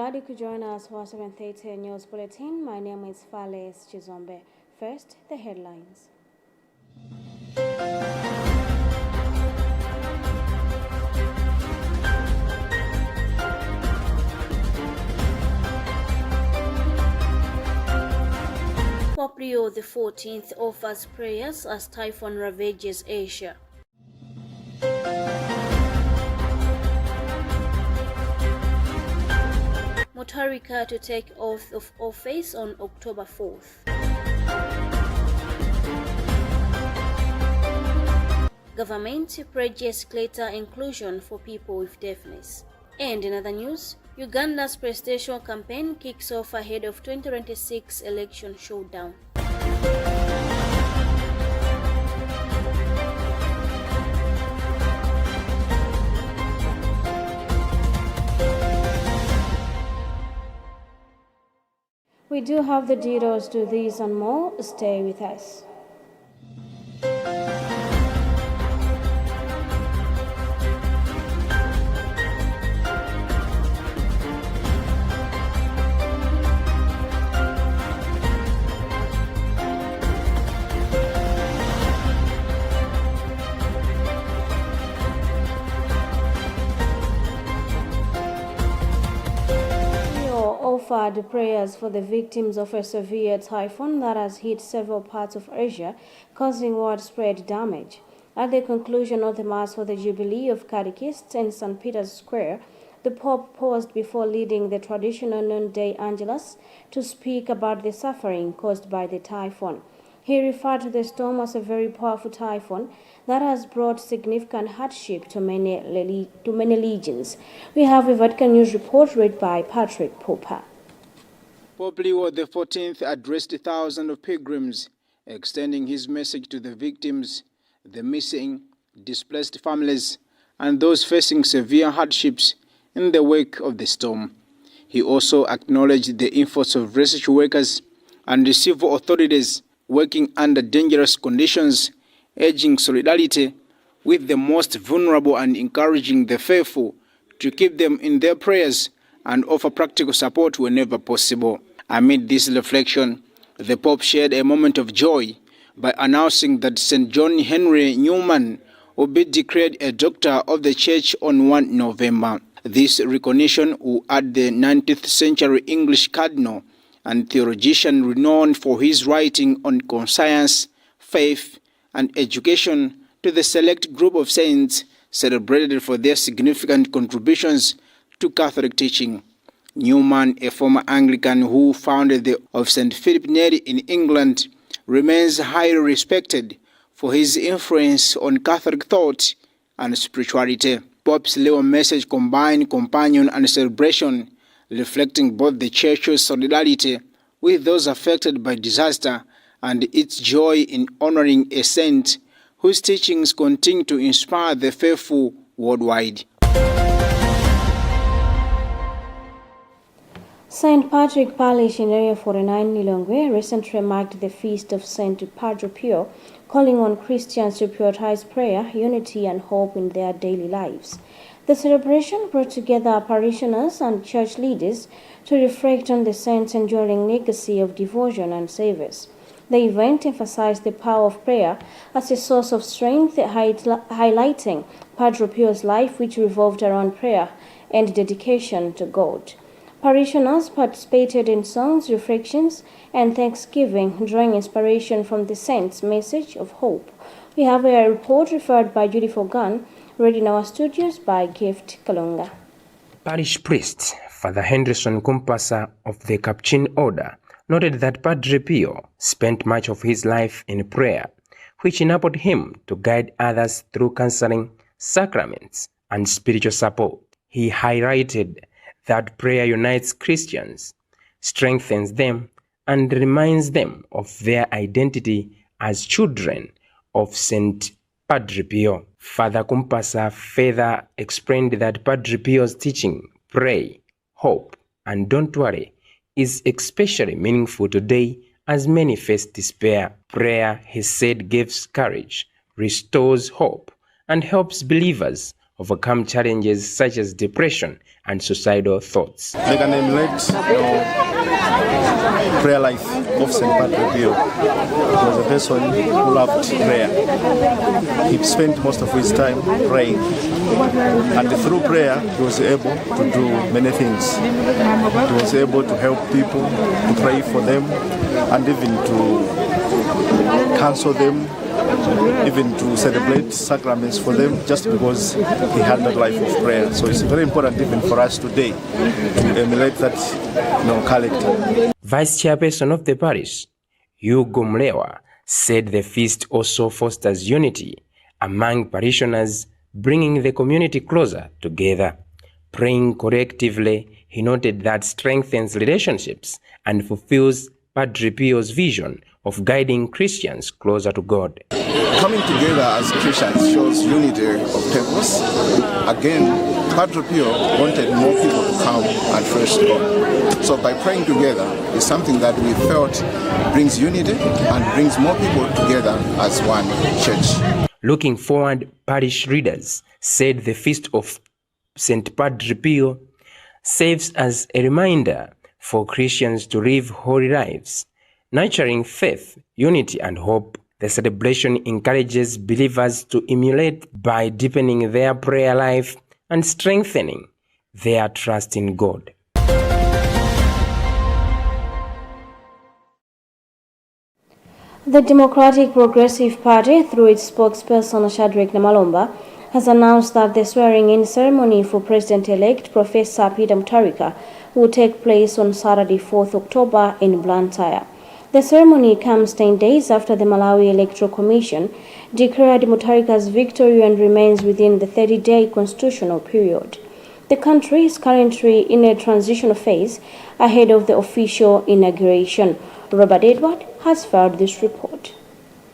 glad you could join us for 7:30 News Bulletin. My name is Fales Chizombe. First, the headlines. Padre Pio XIV offers prayers as typhoon ravages Asia. Mutharika to take oath of office on October 4th. Government pledges greater inclusion for people with deafness. And in other news, Uganda's presidential campaign kicks off ahead of 2026 election showdown. We do have the details to this and more. Stay with us. Offered prayers for the victims of a severe typhoon that has hit several parts of Asia, causing widespread damage. At the conclusion of the Mass for the Jubilee of Catechists in St. Peter's Square, the Pope paused before leading the traditional noonday Angelus to speak about the suffering caused by the typhoon. He referred to the storm as a very powerful typhoon that has brought significant hardship to many legions. We have a Vatican News report read by Padre Pio. Pope Leo XIV addressed thousands of pilgrims, extending his message to the victims, the missing, displaced families, and those facing severe hardships in the wake of the storm. He also acknowledged the efforts of research workers and the civil authorities working under dangerous conditions, urging solidarity with the most vulnerable and encouraging the faithful to keep them in their prayers and offer practical support whenever possible. Amid this reflection, the Pope shared a moment of joy by announcing that St. John Henry Newman will be declared a Doctor of the Church on 1 November. This recognition will add the 19th century English cardinal and theologian renowned for his writing on conscience, faith, and education to the select group of saints celebrated for their significant contributions to Catholic teaching. Newman, a former Anglican who founded the of St. Philip Neri in England, remains highly respected for his influence on Catholic thought and spirituality. Pope's Leo message combined companion and celebration, reflecting both the Church's solidarity with those affected by disaster and its joy in honoring a saint whose teachings continue to inspire the faithful worldwide. St. Patrick Parish in Area 49 Lilongwe recently marked the feast of St. Padre Pio, calling on Christians to prioritize prayer, unity, and hope in their daily lives. The celebration brought together parishioners and church leaders to reflect on the saint's enduring legacy of devotion and service. The event emphasized the power of prayer as a source of strength, highlighting Padre Pio's life, which revolved around prayer and dedication to God. Parishioners participated in songs, reflections, and thanksgiving, drawing inspiration from the saint's message of hope. We have a report referred by Judy Fogan, read in our studios by Gift Kalunga. Parish priest Father Henderson Kumpasa of the Capuchin Order noted that Padre Pio spent much of his life in prayer, which enabled him to guide others through counseling, sacraments, and spiritual support. He highlighted that prayer unites Christians, strengthens them, and reminds them of their identity as children of St. Padre Pio. Father Kumpasa further explained that Padre Pio's teaching, pray, hope, and don't worry, is especially meaningful today as many face despair. Prayer, he said, gives courage, restores hope, and helps believers overcome challenges such as depression and suicidal thoughts. They can emulate prayer life of St. Padre Pio. He was a person who loved prayer. He spent most of his time praying, and through prayer he was able to do many things. He was able to help people, to pray for them, and even to counsel them, even to celebrate sacraments for them, just because he had that life of prayer. So it's very important even for us today to emulate that character. Vice Chairperson of the parish, Hugo Mlewa, said the feast also fosters unity among parishioners, bringing the community closer together. Praying collectively, he noted that strengthens relationships and fulfills Padre Pio's vision of guiding Christians closer to God. Coming together as Christians shows unity of purpose. Again, Padre Pio wanted more people to come and first God. So by praying together is something that we felt brings unity and brings more people together as one church. Looking forward, parish leaders said the feast of St. Padre Pio serves as a reminder for Christians to live holy lives, nurturing faith, unity, and hope. The celebration encourages believers to emulate by deepening their prayer life and strengthening their trust in God. The Democratic Progressive Party, through its spokesperson Shadrack Namalomba, has announced that the swearing-in ceremony for President-elect Professor Peter Mutharika will take place on Saturday, 4th October in Blantyre. The ceremony comes 10 days after the Malawi Electoral Commission declared Mutharika's victory and remains within the 30-day constitutional period. The country is currently in a transitional phase ahead of the official inauguration. Robert Edward has filed this report.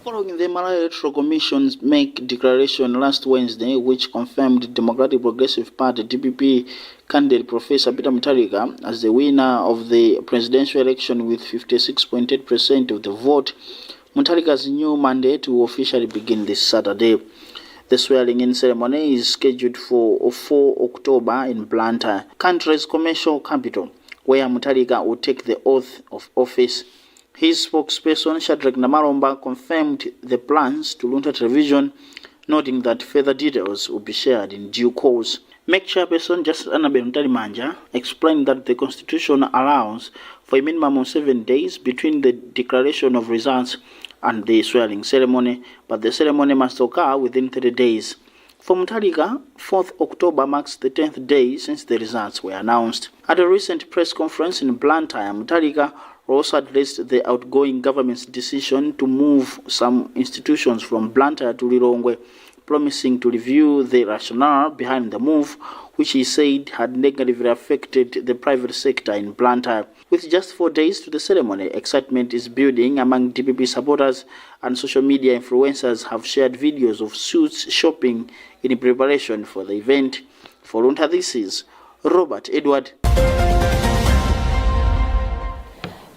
Following the Malawi Electoral Commission's declaration last Wednesday, which confirmed Democratic Progressive Party (DPP) candidate Professor Peter Mutharika as the winner of the presidential election with 56.8% of the vote, Mutharika's new mandate will officially begin this Saturday. The swearing-in ceremony is scheduled for 4 October in Blantyre, country's commercial capital, where Mutharika will take the oath of office. His spokesperson, Shadrack Namalomba, confirmed the plans to Luntha television, noting that further details will be shared in due course. MEC Chairperson Justice Annabel Mtalimanja explained that the Constitution allows for a minimum of 7 days between the declaration of results and the swearing ceremony, but the ceremony must occur within 30 days. For Mutharika, 4th October marks the 10th day since the results were announced. At a recent press conference in Blantyre, Mutharika also addressed the outgoing government's decision to move some institutions from Blantyre to Lilongwe, promising to review the rationale behind the move, which he said had negatively affected the private sector in Blantyre. With just 4 days to the ceremony, excitement is building among DPP supporters, and social media influencers have shared videos of suits shopping in preparation for the event. For Luntha, this is Robert Edward.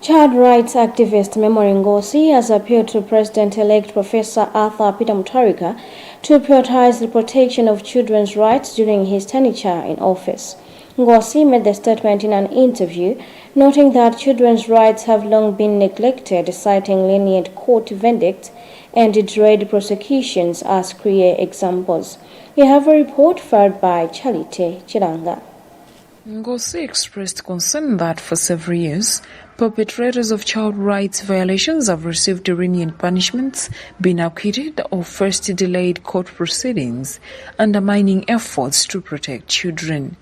Child rights activist Memory Ngosi has appealed to President-elect Professor Arthur Peter Mutharika to prioritize the protection of children's rights during his tenure in office. Ngosi made the statement in an interview, noting that children's rights have long been neglected, citing lenient court verdicts and delayed prosecutions as clear examples. We have a report filed by Charite Chiranga. Ngosi expressed concern that for several years, perpetrators of child rights violations have received lenient punishments, been acquitted, or first delayed court proceedings, undermining efforts to protect children.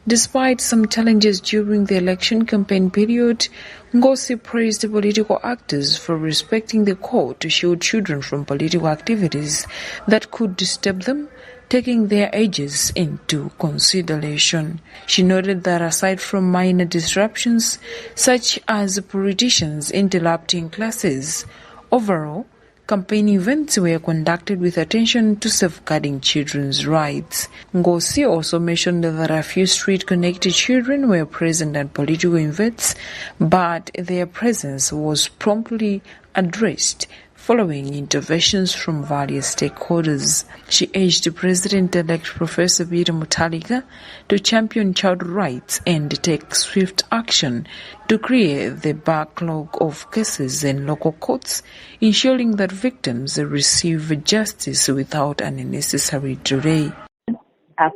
Despite some challenges during the election campaign period, Ngosi praised political actors for respecting the court to shield children from political activities that could disturb them, taking their ages into consideration. She noted that aside from minor disruptions, such as politicians interrupting classes, overall, campaign events were conducted with attention to safeguarding children's rights. Ngosi also mentioned that a few street-connected children were present at political events, but their presence was promptly addressed, following interventions from various stakeholders. She urged President-elect Professor Pio Mutharika to champion child rights and take swift action to clear the backlog of cases in local courts, ensuring that victims receive justice without unnecessary delay.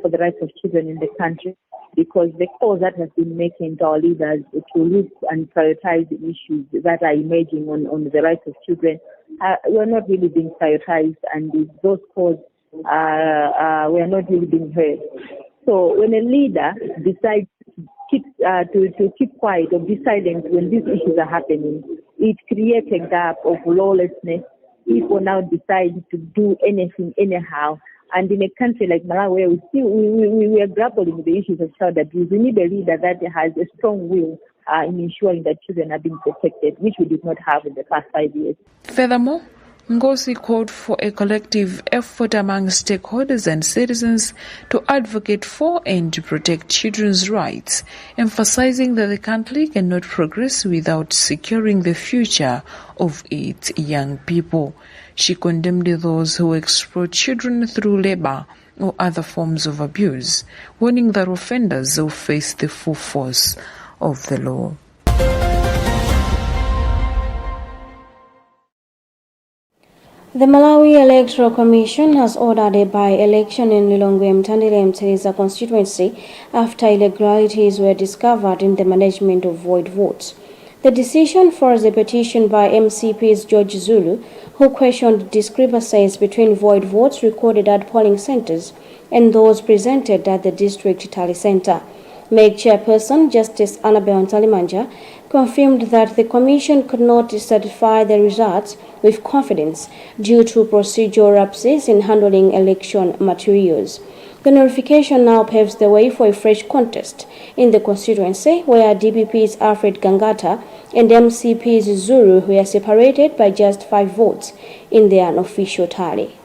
For the rights of children in the country, because the calls that have been making to our leaders to look and prioritize the issues that are emerging on the rights of children were not really being prioritized, and those calls were not really being heard. So when a leader decides to keep quiet or be silent when these issues are happening, it creates a gap of lawlessness. People now decide to do anything anyhow. And in a country like Malawi, where we are grappling with the issues of child abuse, we need a leader that has a strong will in ensuring that children are being protected, which we did not have in the past 5 years. Furthermore, Ngozi called for a collective effort among stakeholders and citizens to advocate for and to protect children's rights, emphasizing that the country cannot progress without securing the future of its young people. She condemned those who exploit children through labor or other forms of abuse, warning that offenders will face the full force of the law. The Malawi Electoral Commission has ordered a by-election in Lilongwe Mtandile Mteliza constituency after irregularities were discovered in the management of void votes. The decision follows a petition by MCP's George Zulu, who questioned discrepancies between void votes recorded at polling centers and those presented at the district tally center. MEG chairperson Justice Annabel Ntalimanja confirmed that the commission could not certify the results with confidence due to procedural lapses in handling election materials. The notification now paves the way for a fresh contest in the constituency, where DPP's Alfred Gangata and MCP's Zulu were separated by just 5 votes in their unofficial tally.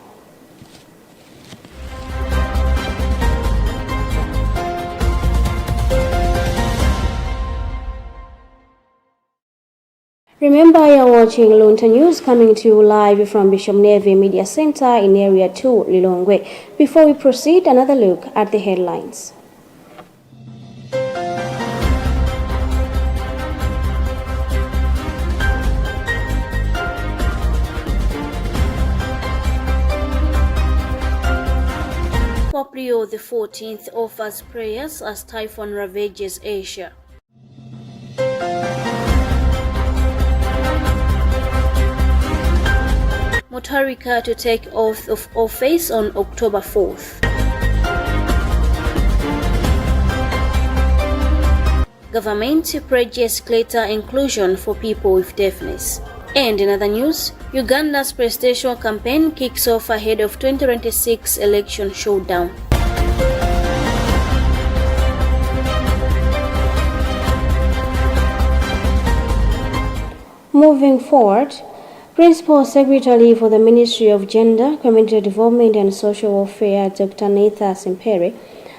Remember, you're watching Luntha News, coming to you live from Bishop Neve Media Center in Area 2, Lilongwe. Before we proceed, another look at the headlines. Pope Leo XIV offers prayers as typhoon ravages Asia. Mutharika to take oath of office on October 4th. Government pledges greater inclusion for people with deafness. And in other news, Uganda's presidential campaign kicks off ahead of 2026 election showdown. Moving forward, Principal Secretary for the Ministry of Gender, Community Development and Social Welfare, Dr. Luntha Sempere,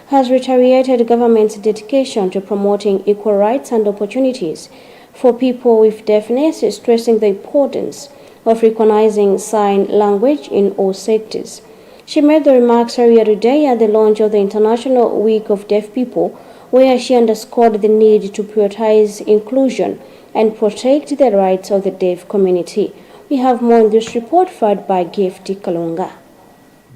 has reiterated government's dedication to promoting equal rights and opportunities for people with deafness, stressing the importance of recognizing sign language in all sectors. She made the remarks earlier today at the launch of the International Week of Deaf People, where she underscored the need to prioritize inclusion and protect the rights of the deaf community. We have more in this report filed by Gifty Kalunga.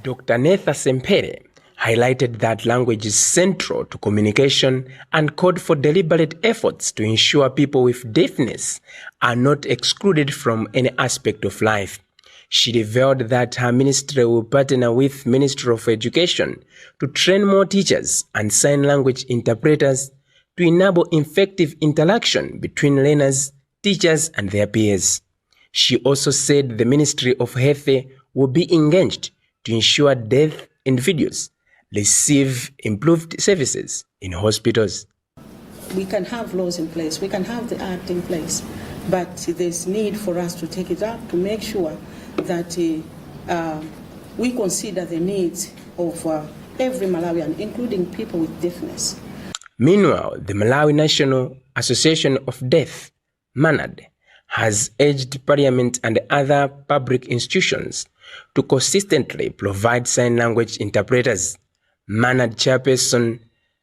Dr. Luntha Sempere highlighted that language is central to communication and called for deliberate efforts to ensure people with deafness are not excluded from any aspect of life. She revealed that her ministry will partner with Ministry of Education to train more teachers and sign language interpreters to enable effective interaction between learners, teachers, and their peers. She also said the Ministry of Health will be engaged to ensure deaf individuals receive improved services in hospitals. We can have laws in place, we can have the act in place, but there's need for us to take it up to make sure that we consider the needs of every Malawian, including people with deafness. Meanwhile, the Malawi National Association of Deaf, MANAD, has urged Parliament and other public institutions to consistently provide sign language interpreters. Manad Chairperson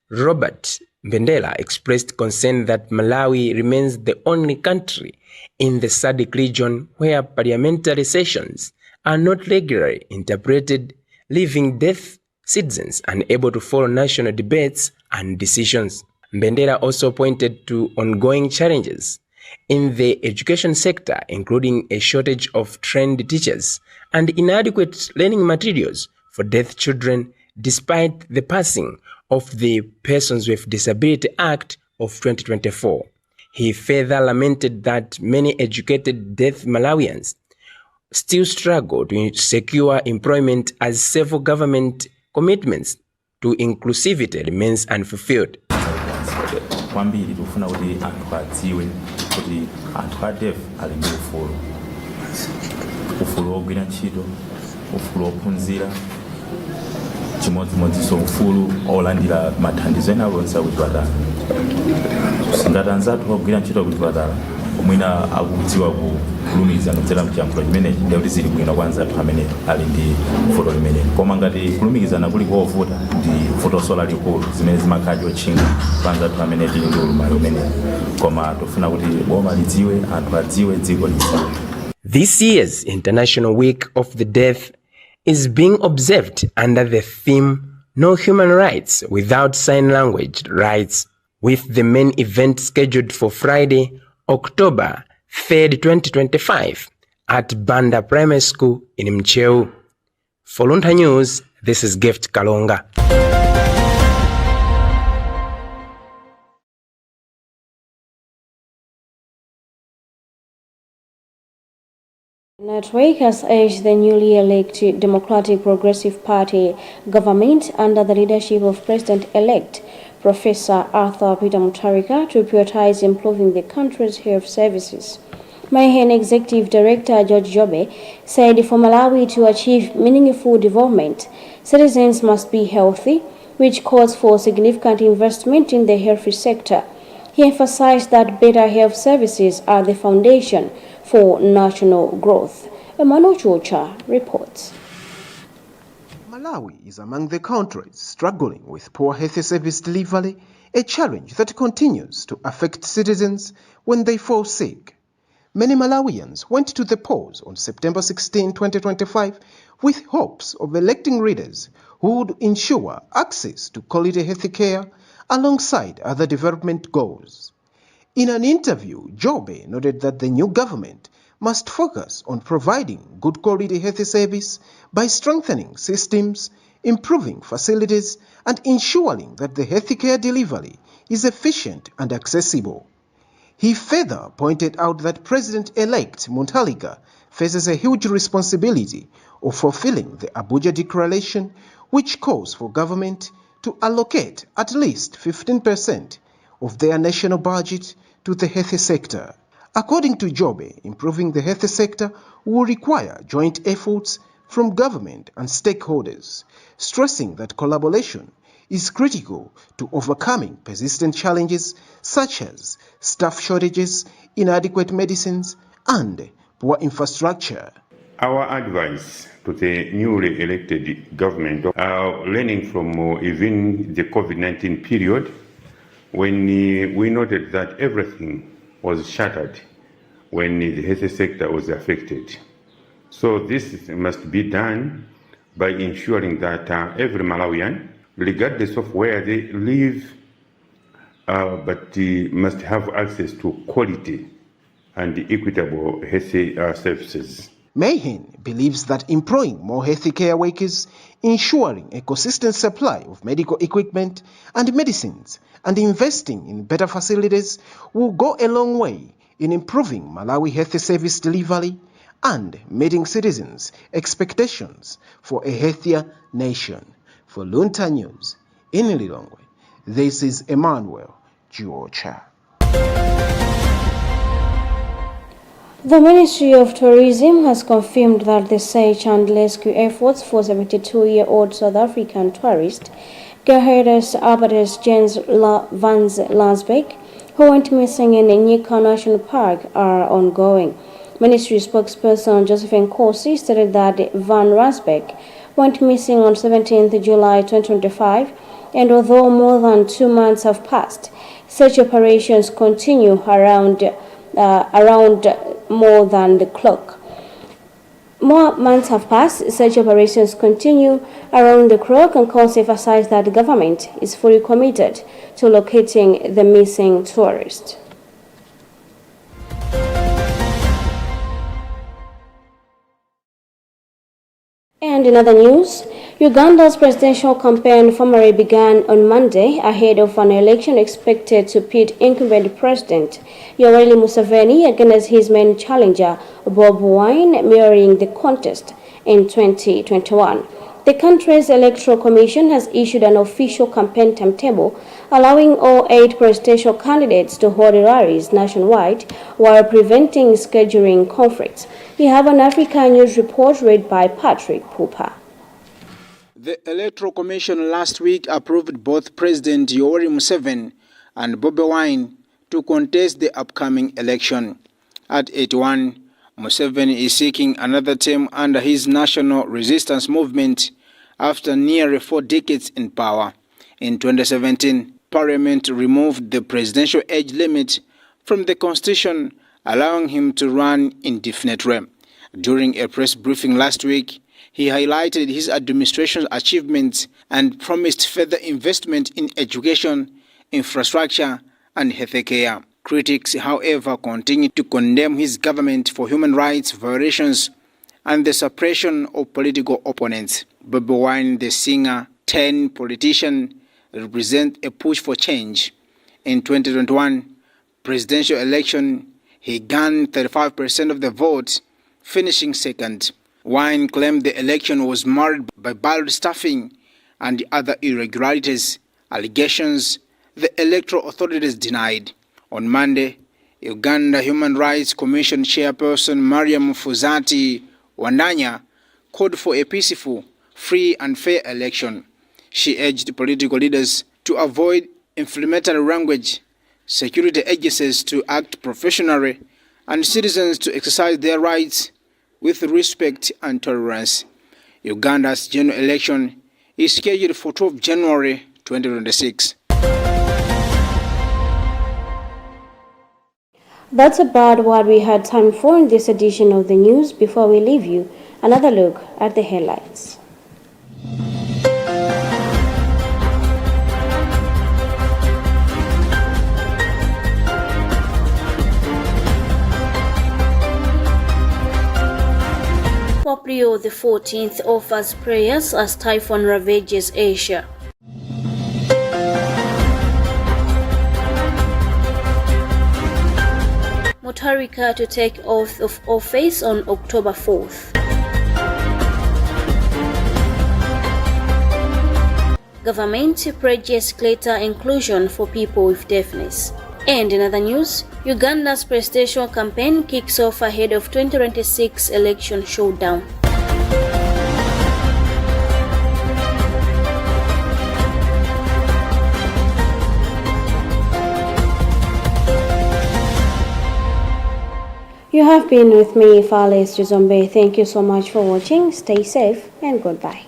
Robert Mbendela expressed concern that Malawi remains the only country in the SADC region where parliamentary sessions are not regularly interpreted, leaving deaf citizens unable to follow national debates and decisions. Mbendela also pointed to ongoing challenges in the education sector, including a shortage of trained teachers and inadequate learning materials for deaf children, despite the passing of the Persons with Disability Act of 2024. He further lamented that many educated deaf Malawians still struggle to secure employment as several government commitments to inclusivity remains unfulfilled. Kwambiri tufuna kuti anthu adziwe kuti anthu a deaf ali ndi ufulu ogwira ntchito, ufulu ophunzira, chimodzimodzinso ufulu olandira mathandizo ena onse akuchipatala. Ngati anzathu ogwira ntchito kuchipatala mwina akudziwa kulumikiza kudzera mchiyankhulo chimenechi ndi kuti zili bwino kwa anzathu amene ali ndi vuto limeneli. Koma ngati kulumikizana kuli kovuta ndi vuto lalikulu zimene zimakhala chotchinga kwa anzathu amene tili ndi ulumali umenewu. Koma tofuna kuti boma lidziwe, anthu adziwe, dziko lidziwe. This year's International Week of the Deaf is being observed under the theme No Human Rights Without Sign Language Rights, with the main event scheduled for Friday, October 3rd, 2025 at Banda Primary School in Mcheu. For Luntha News, this is Gift Kalonga. Network has urged the newly elected Democratic Progressive Party government under the leadership of President-elect Professor Peter Mutharika to prioritize improving the country's health services. Mayhen Executive Director George Jobe said for Malawi to achieve meaningful development, citizens must be healthy, which calls for significant investment in the health sector. He emphasized that better health services are the foundation for national growth. Emmanuel Chocha reports. Malawi is among the countries struggling with poor health service delivery, a challenge that continues to affect citizens when they fall sick. Many Malawians went to the polls on September 16, 2025 with hopes of electing leaders who would ensure access to quality health care alongside other development goals. In an interview, Jobe noted that the new government must focus on providing good quality health service by strengthening systems, improving facilities, and ensuring that the healthcare delivery is efficient and accessible. He further pointed out that President-elect Mutharika faces a huge responsibility of fulfilling the Abuja Declaration, which calls for government to allocate at least 15% of their national budget to the health sector. According to Jobe, improving the health sector will require joint efforts from government and stakeholders, stressing that collaboration is critical to overcoming persistent challenges such as staff shortages, inadequate medicines, and poor infrastructure. Our advice to the newly elected government, learning from even the COVID-19 period, when we noted that everything was shattered when the health sector was affected. So this must be done by ensuring that every Malawian, regardless of where they live, but must have access to quality and equitable health services. Mayhen believes that employing more healthcare workers, ensuring a consistent supply of medical equipment and medicines, and investing in better facilities will go a long way in improving Malawi health service delivery and meeting citizens' expectations for a healthier nation. For Luntha News, in Lilongwe, this is Emmanuel Chocha. The Ministry of Tourism has confirmed that the search and rescue efforts for 72-year-old South African tourist Gerhardus Albertus Jens Vans Lansbeck who went missing in Nyika National Park are ongoing. Ministry spokesperson Josephine Corsi stated that Van Rasbeck went missing on 17th July 2025, and although more than 2 months have passed, search operations continue around more than the clock. More months have passed, search operations continue around the clock, and Corsi emphasized that the government is fully committed to locating the missing tourist. And in other news, Uganda's presidential campaign formally began on Monday ahead of an election expected to pit incumbent President Yoweri Museveni against his main challenger Bobi Wine mirroring the contest in 2021. The country's Electoral Commission has issued an official campaign timetable allowing all 8 presidential candidates to hold rallies nationwide while preventing scheduling conflicts. We have an Africa News report read by Patrick Pio. The Electoral Commission last week approved both President Yoweri Museveni and Bobi Wine to contest the upcoming election. At 81, Museveni is seeking another term under his national resistance movement after nearly 4 decades in power. In 2017, Parliament removed the presidential age limit from the Constitution, allowing him to run indefinitely. During a press briefing last week, he highlighted his administration's achievements and promised further investment in education, infrastructure, and healthcare. Critics, however, continue to condemn his government for human rights violations and the suppression of political opponents. Bobi Wine, the singer turned politician, represents a push for change. In 2021 presidential election, he gained 35% of the votes, finishing second. Wine claimed the election was marred by ballot stuffing and other irregularities, allegations the electoral authorities denied. On Monday, Uganda Human Rights Commission chairperson Mariam Fuzati Wandanya called for a peaceful, free and fair election. She urged political leaders to avoid inflammatory language, security agencies to act professionally, and citizens to exercise their rights with respect and tolerance. Uganda's general election is scheduled for 12 January 2026. That's about what we had time for in this edition of the news. Before we leave you, another look at the headlines. Pope Leo XIV offers prayers as typhoon ravages Asia. Mutharika to take oath of office on October 4th. Government pledges greater inclusion for people with deafness. And in other news, Uganda's presidential campaign kicks off ahead of 2026 election showdown. You have been with me, Fales Juzombe. Thank you so much for watching. Stay safe and goodbye.